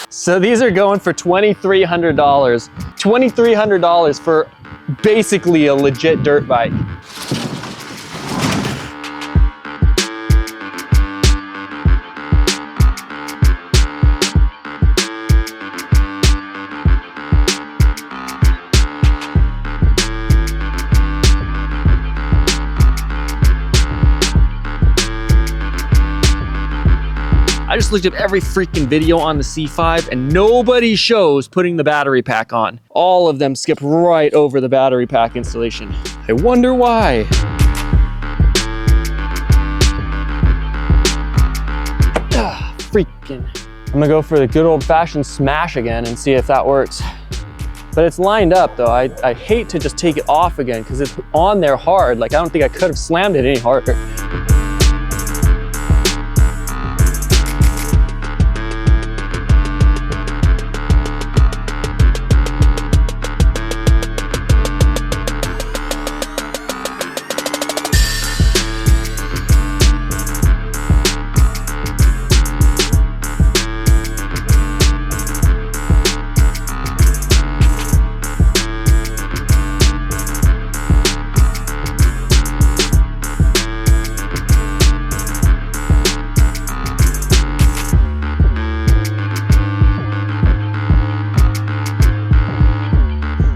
So these are going for $2,300. $2,300 for basically a legit dirt bike. I just looked up every freaking video on the C5 and nobody shows putting the battery pack on. All of them skip right over the battery pack installation. I wonder why. Freaking. I'm gonna go for the good old fashioned smash again and see if that works. But it's lined up though. I hate to just take it off again because it's on there hard. Like I don't think I could have slammed it any harder.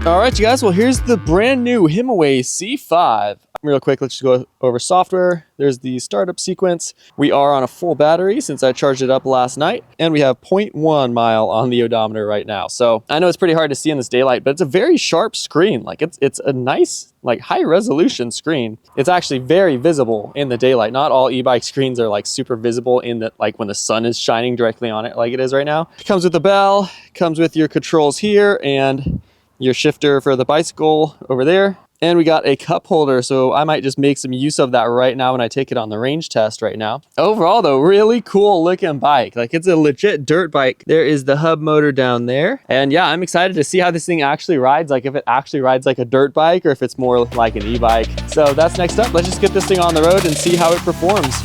All right, you guys, well, here's the brand new Himiway C5. Real quick, let's just go over software. There's the startup sequence. We are on a full battery since I charged it up last night, and we have 0.1 mile on the odometer right now. So I know it's pretty hard to see in this daylight, but it's a very sharp screen. Like it's a nice, like high resolution screen. It's actually very visible in the daylight. Not all e-bike screens are like super visible in the, like when the sun is shining directly on it like it is right now. It comes with a bell, comes with your controls here, and your shifter for the bicycle over there. And we got a cup holder, so I might just make some use of that right now when I take it on the range test right now. Overall though, really cool looking bike. Like it's a legit dirt bike. There is the hub motor down there. And yeah, I'm excited to see how this thing actually rides. Like if it actually rides like a dirt bike or if it's more like an e-bike. So that's next up. Let's just get this thing on the road and see how it performs.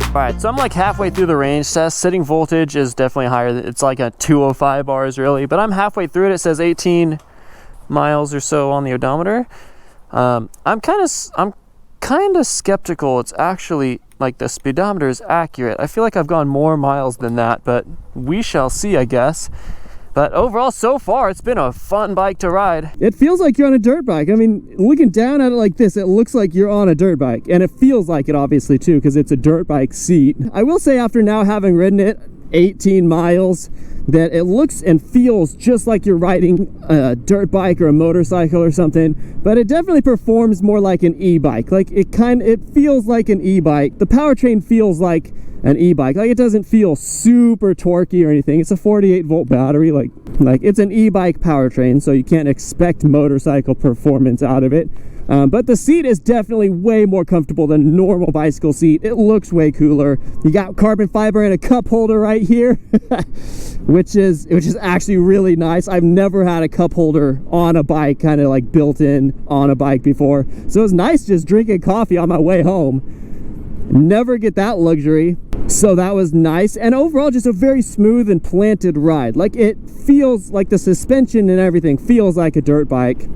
All right, so I'm like halfway through the range test. Sitting voltage is definitely higher. It's like a 205 bars really, but I'm halfway through it. It says 18 miles or so on the odometer. I'm kind of skeptical it's actually like the speedometer is accurate. I feel like I've gone more miles than that, but we shall see, I guess. But overall, so far, it's been a fun bike to ride. It feels like you're on a dirt bike. I mean, looking down at it like this, it looks like you're on a dirt bike. And it feels like it, obviously, too, because it's a dirt bike seat. I will say, after now having ridden it 18 miles, that it looks and feels just like you're riding a dirt bike or a motorcycle or something. But it definitely performs more like an e-bike. Like, it feels like an e-bike. The powertrain feels like an e-bike. Like, it doesn't feel super torquey or anything. It's a 48 volt battery. Like it's an e-bike powertrain, so you can't expect motorcycle performance out of it. But the seat is definitely way more comfortable than a normal bicycle seat. It looks way cooler. You got carbon fiber and a cup holder right here, which is actually really nice. I've never had a cup holder on a bike, kind of like built in on a bike before. So it's nice just drinking coffee on my way home. Never get that luxury. So that was nice. And overall, just a very smooth and planted ride. Like, it feels like the suspension and everything feels like a dirt bike.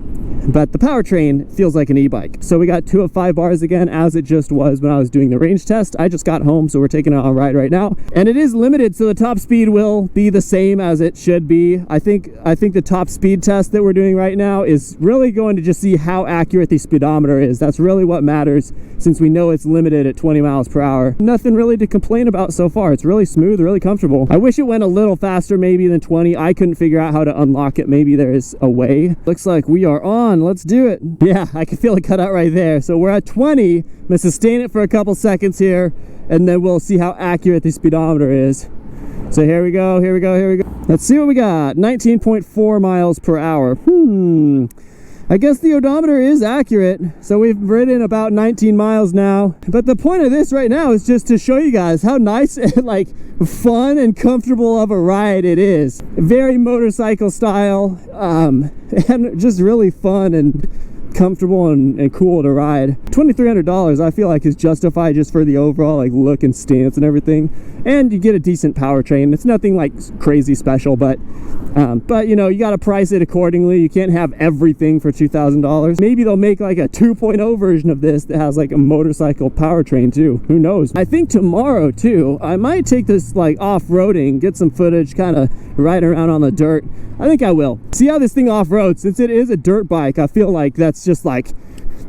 but the powertrain feels like an e-bike. So we got 205 bars again, as it just was when I was doing the range test. I just got home, so we're taking it on a ride right now, and it is limited, so the top speed will be the same as it should be. I think the top speed test that we're doing right now is really going to just see how accurate the speedometer is. That's really what matters, since we know it's limited at 20 miles per hour. Nothing really to complain about so far. It's really smooth, really comfortable. I wish it went a little faster maybe than 20. I couldn't figure out how to unlock it. Maybe there is a way. Looks like we are on. Let's do it. Yeah, I can feel it cut out right there. So we're at 20. I'm gonna sustain it for a couple seconds here, and then we'll see how accurate the speedometer is. So here we go, here we go, here we go. Let's see what we got. 19.4 miles per hour. I guess the odometer is accurate. So we've ridden about 19 miles now. But the point of this right now is just to show you guys how nice and like fun and comfortable of a ride it is. Very motorcycle style, and just really fun and comfortable and cool to ride. $2,300 I feel like is justified just for the overall like look and stance and everything, and you get a decent powertrain. It's nothing like crazy special, but you know, you got to price it accordingly. You can't have everything for $2,000. Maybe they'll make like a 2.0 version of this that has like a motorcycle powertrain too. Who knows? I think tomorrow too, I might take this like off-roading, get some footage, kind of ride around on the dirt. I think I will. See how this thing off-roads. Since it is a dirt bike, I feel like that's just like,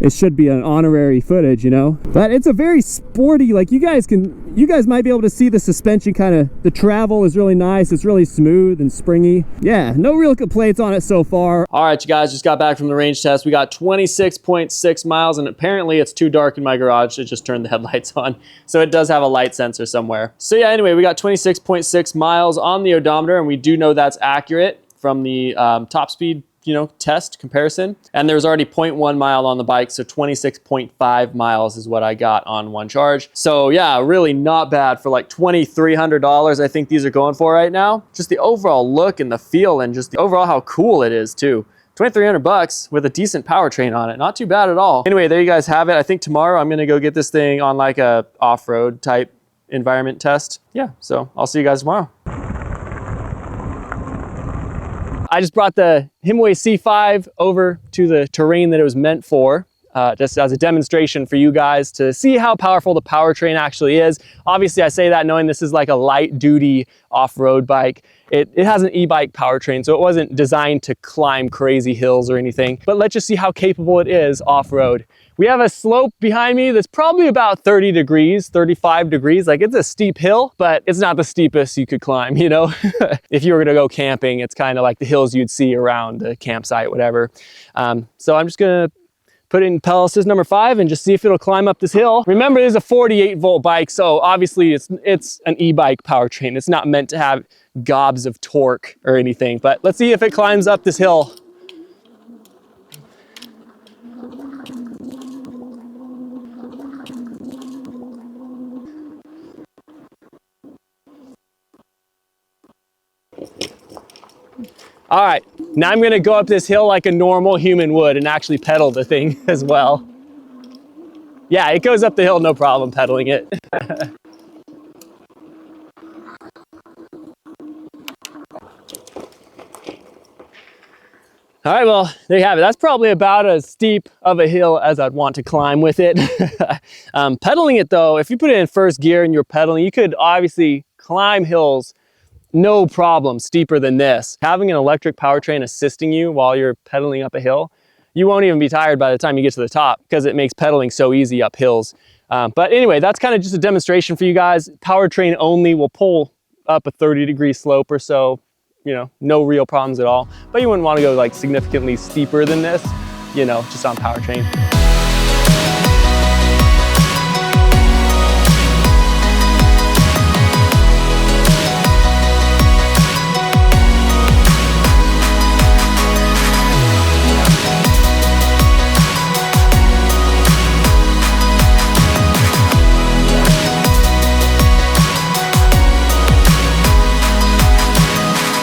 it should be an honorary footage, you know? But it's a very sporty, like you guys might be able to see the suspension kind of, the travel is really nice. It's really smooth and springy. Yeah, no real complaints on it so far. All right, you guys, just got back from the range test. We got 26.6 miles, and apparently it's too dark in my garage to just turn the headlights on. So it does have a light sensor somewhere. So yeah, anyway, we got 26.6 miles on the odometer, and we do know that's accurate from the top speed, you know, test comparison. And there's already 0.1 mile on the bike, so 26.5 miles is what I got on one charge. So yeah, really not bad for like $2,300. I think these are going for right now. Just the overall look and the feel, and just the overall how cool it is too. $2,300 with a decent powertrain on it. Not too bad at all. Anyway, there you guys have it. I think tomorrow I'm gonna go get this thing on like a off-road type environment test. Yeah, so I'll see you guys tomorrow. I just brought the Himiway C5 over to the terrain that it was meant for, just as a demonstration for you guys to see how powerful the powertrain actually is. Obviously, I say that knowing this is like a light duty off-road bike. It has an e-bike powertrain, so it wasn't designed to climb crazy hills or anything, but let's just see how capable it is off-road. We have a slope behind me that's probably about 30 degrees, 35 degrees. Like, it's a steep hill, but it's not the steepest you could climb, you know? If you were gonna go camping, it's kind of like the hills you'd see around a campsite, whatever. So I'm just gonna put in pedal assist number 5 and just see if it'll climb up this hill. Remember, it is a 48 volt bike, so obviously it's an e-bike powertrain. It's not meant to have gobs of torque or anything, but let's see if it climbs up this hill. All right, now I'm gonna go up this hill like a normal human would and actually pedal the thing as well. Yeah, it goes up the hill, no problem pedaling it. All right, well, there you have it. That's probably about as steep of a hill as I'd want to climb with it. Pedaling it though, if you put it in first gear and you're pedaling, you could obviously climb hills no problem steeper than this. Having an electric powertrain assisting you while you're pedaling up a hill, you won't even be tired by the time you get to the top because it makes pedaling so easy up hills. But anyway, that's kind of just a demonstration for you guys. Powertrain only will pull up a 30-degree slope or so, you know, no real problems at all. But you wouldn't want to go like significantly steeper than this, you know, just on powertrain.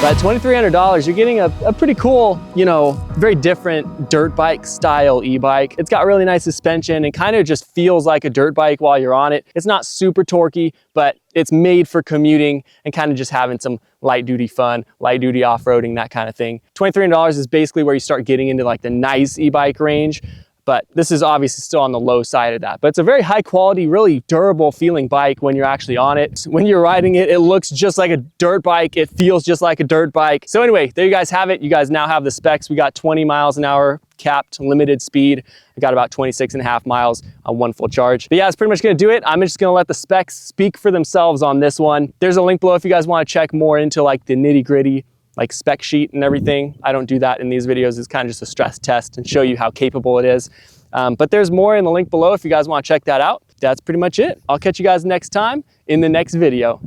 But at $2,300, you're getting a pretty cool, you know, very different dirt bike style e-bike. It's got really nice suspension and kind of just feels like a dirt bike while you're on it. It's not super torquey, but it's made for commuting and kind of just having some light duty fun, light duty off-roading, that kind of thing. $2,300 is basically where you start getting into like the nice e-bike range. But this is obviously still on the low side of that. But it's a very high quality, really durable feeling bike when you're actually on it. When you're riding it, it looks just like a dirt bike. It feels just like a dirt bike. So anyway, there you guys have it. You guys now have the specs. We got 20 miles an hour capped limited speed. I got about 26.5 miles on one full charge. But yeah, that's pretty much gonna do it. I'm just gonna let the specs speak for themselves on this one. There's a link below if you guys wanna check more into like the nitty gritty, like spec sheet and everything. I don't do that in these videos. It's kind of just a stress test and show you how capable it is. But there's more in the link below if you guys want to check that out. That's pretty much it. I'll catch you guys next time in the next video.